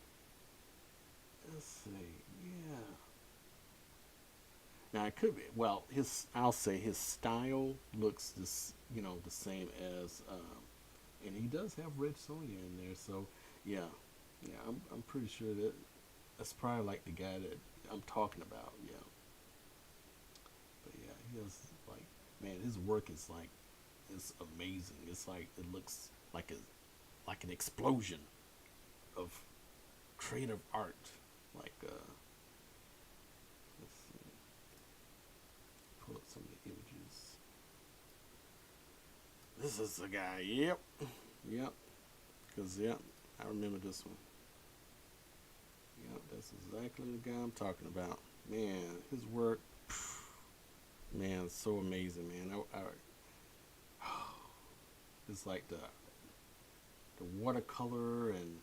Let's see. Yeah. Now it could be. Well, I'll say his style looks the same as, and he does have Red Sonja in there. So yeah, yeah, I'm pretty sure that's probably like the guy that I'm talking about. Yeah, but yeah, he has like, man, his work is like, it's amazing. It's like it looks like an explosion of creative art. Like let's see, pull up some of the images. This is the guy. Yep. Yep. Because, yep, I remember this one. Yep, that's exactly the guy I'm talking about. Man, his work, man, so amazing, man. It's like the watercolor, and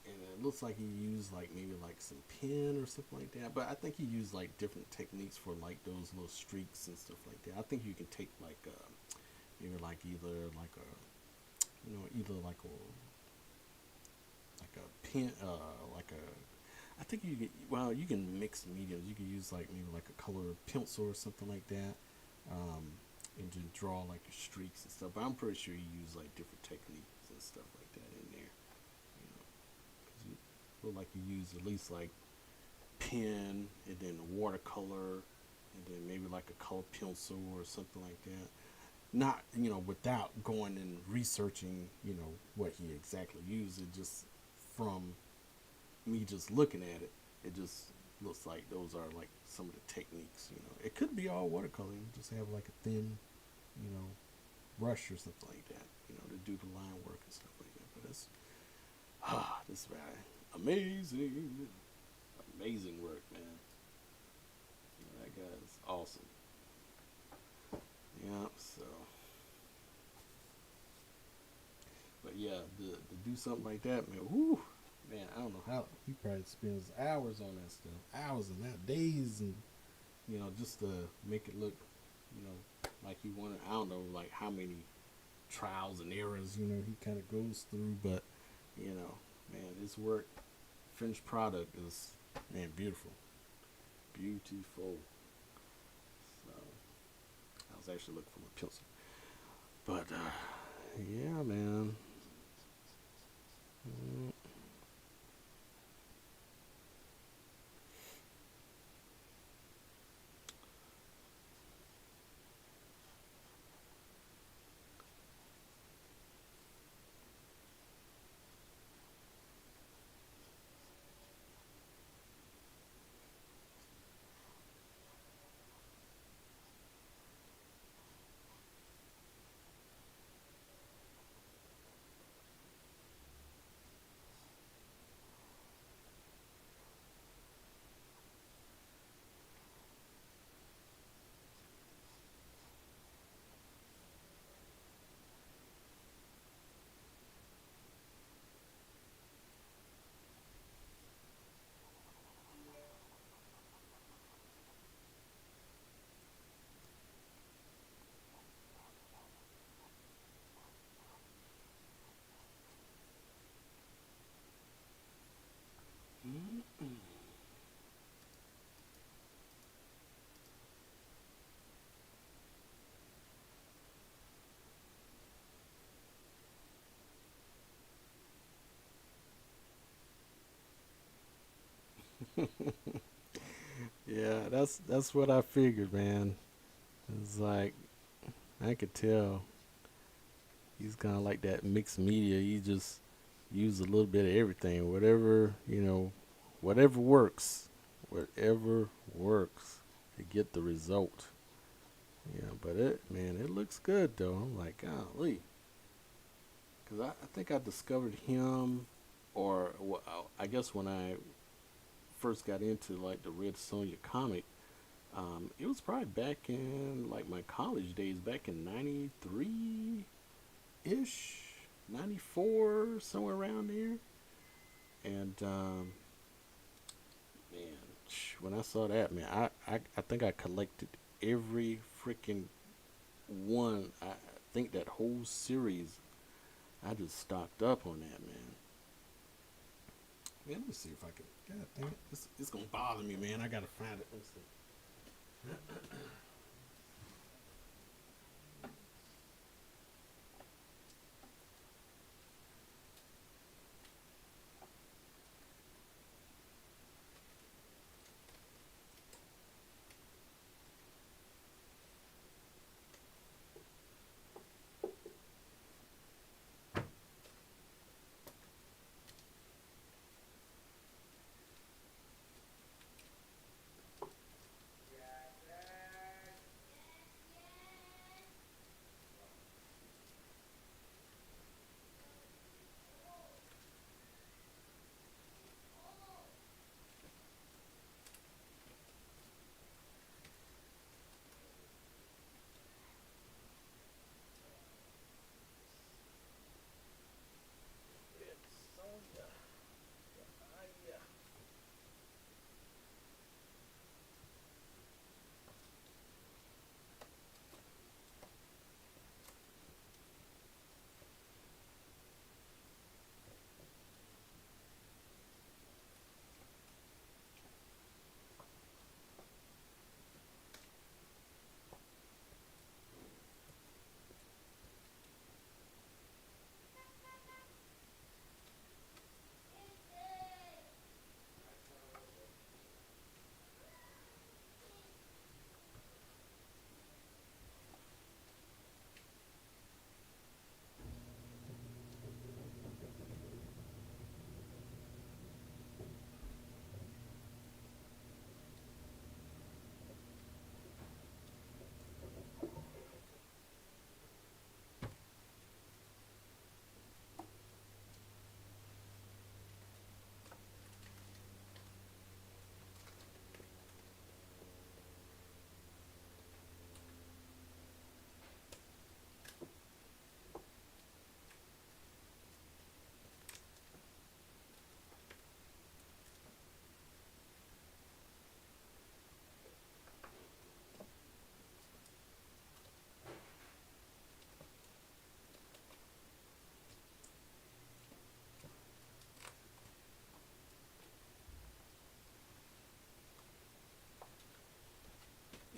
it looks like he used like maybe like some pen or something like that. But I think he used like different techniques for like those little streaks and stuff like that. I think you can take like maybe like either like a pen, like a. I think you can. Well, you can mix mediums. You can use like maybe like a color pencil or something like that, um, and just draw like your streaks and stuff. But I'm pretty sure you use like different techniques and stuff like that in there. Because you look like you use at least like pen and then watercolor and then maybe like a color pencil or something like that. not without going and researching what he exactly used. It just from me just looking at it, it just looks like those are like some of the techniques. It could be all watercolor. You just have like a thin, you know, brush or something like that. To do the line work and stuff like that. But it's this guy, amazing, amazing work, man. That guy is awesome. Yeah. So, but yeah, to do something like that, man. Whoo, man. I don't know how he probably spends hours on that stuff, hours and not days, and just to make it look, like he wanted. I don't know, like how many trials and errors, he kind of goes through, but man, his work, finished product is, man, beautiful, beautiful. So I was actually looking for my pencil, but yeah, man. Mm. Yeah, that's what I figured, man. It's like I could tell he's kind of like that mixed media. He just use a little bit of everything, whatever works, whatever works to get the result. Yeah, but man, it looks good though. I'm like, golly, because I think I discovered him, or I guess when I first got into like the Red Sonja comic, it was probably back in like my college days, back in '93 ish, '94, somewhere around there. And man, when I saw that, man, I think I collected every freaking one. I think that whole series, I just stocked up on that, man. Man, let me see if I can. God damn it, it's gonna bother me, man. I gotta find it. Let me see.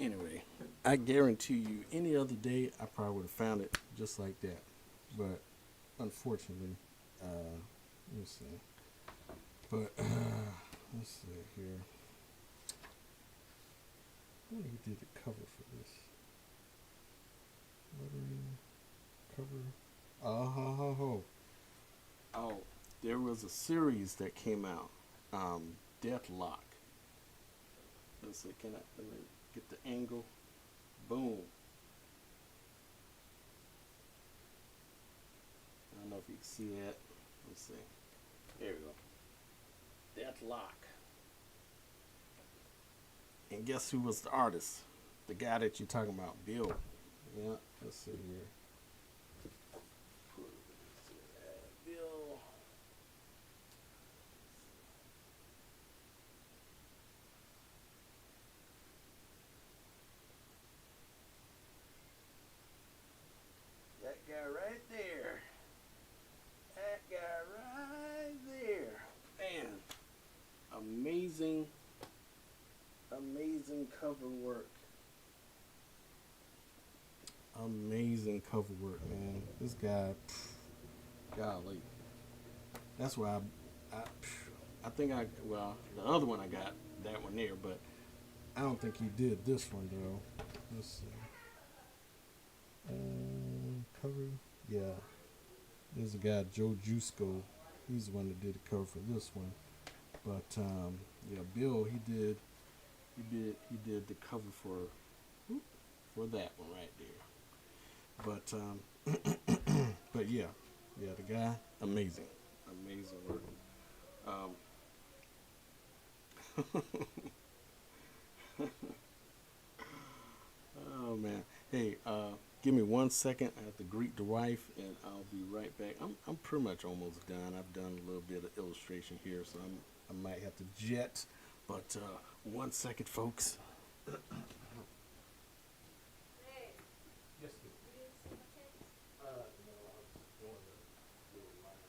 Anyway, I guarantee you, any other day, I probably would have found it just like that. But unfortunately, let me see. But let's see here. I wonder who did the cover for this. Lettering, cover. Oh, oh, there was a series that came out. Deathlock. Let's see. Let me get the angle? Boom. I don't know if you can see that. Let's see. There we go. Deathlock. And guess who was the artist? The guy that you're talking about, Bill. Yeah, let's see here. Bill. That guy right there. That guy right there. Man, amazing, amazing cover work. Amazing cover work, man. This guy, golly. That's why I think well, the other one I got, that one there, but I don't think he did this one, though. Let's see. Cover, yeah. There's a guy, Joe Jusko. He's the one that did the cover for this one. But yeah, Bill, he did the cover for that one right there. But but yeah, the guy, amazing work. Oh man, hey, give me 1 second. I have to greet the wife, and I'll be right back. I'm pretty much almost done. I've done a little bit of illustration here, so I might have to jet. But 1 second, folks. Yes, sir. No, I was doing the little line.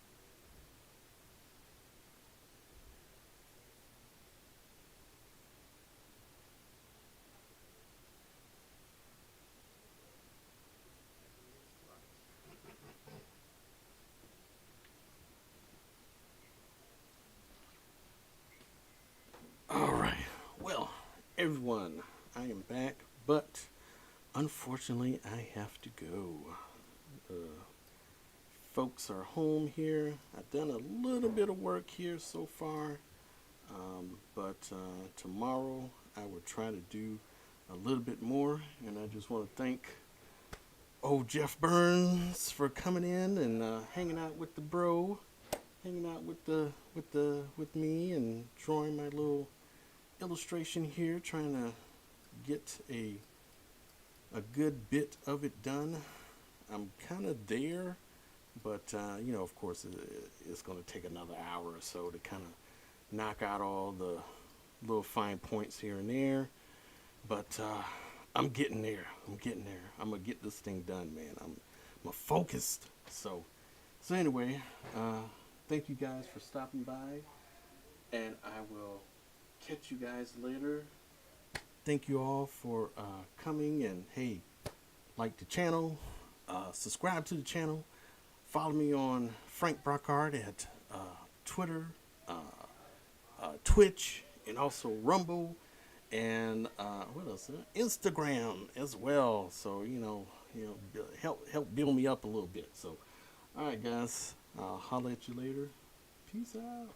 All right. Well, everyone, I am back, but unfortunately, I have to go. Folks are home here. I've done a little bit of work here so far, but tomorrow I will try to do a little bit more. And I just want to thank old Jeff Burns for coming in and hanging out with the bro, hanging out with me and drawing my little illustration here, trying to get a good bit of it done. I'm kind of there, but of course, it's going to take another hour or so to kind of knock out all the little fine points here and there. But I'm getting there. I'm gonna get this thing done, man. I'm focused. So anyway, thank you guys for stopping by, and I will catch you guys later. Thank you all for coming, and hey, like the channel, subscribe to the channel, follow me on Frank Brockhart at Twitter, Twitch, and also Rumble, and what else? Instagram as well. So help build me up a little bit. So, all right, guys, I'll holler at you later. Peace out.